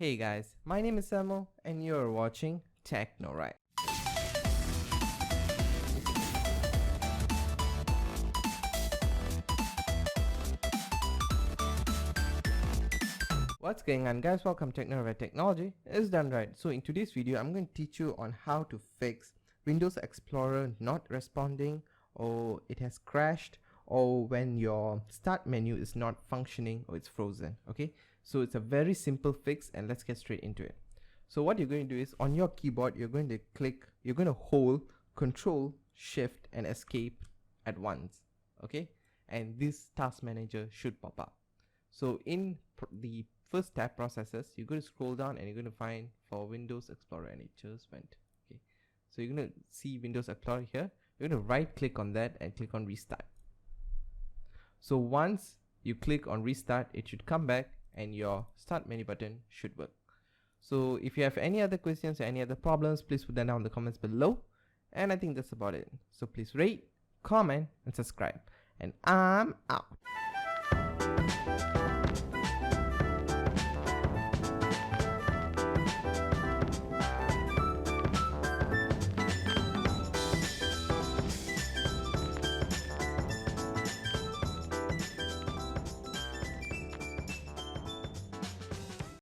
Hey guys, my name is Samo and you're watching TechnoRight. What's going on guys, welcome to TechnoRight. Technology is done right. So in today's video, I'm going to teach you on how to fix Windows Explorer not responding, or it has crashed, or when your start menu is not functioning or it's frozen. Okay, so it's a very simple fix and let's get straight into it. So what you're going to do is on your keyboard, you're going to hold Control, Shift and Escape at once. Okay, and this task manager should pop up. So in the first tab, processes, you're going to scroll down and you're going to find for Windows Explorer, and it just went. Okay, so you're going to see Windows Explorer here. You're going to right click on that and click on restart. So once you click on restart, it should come back and your start menu button should work. So if you have any other questions or any other problems, please put them down in the comments below. And I think that's about it. So please rate, comment and subscribe. And I'm out.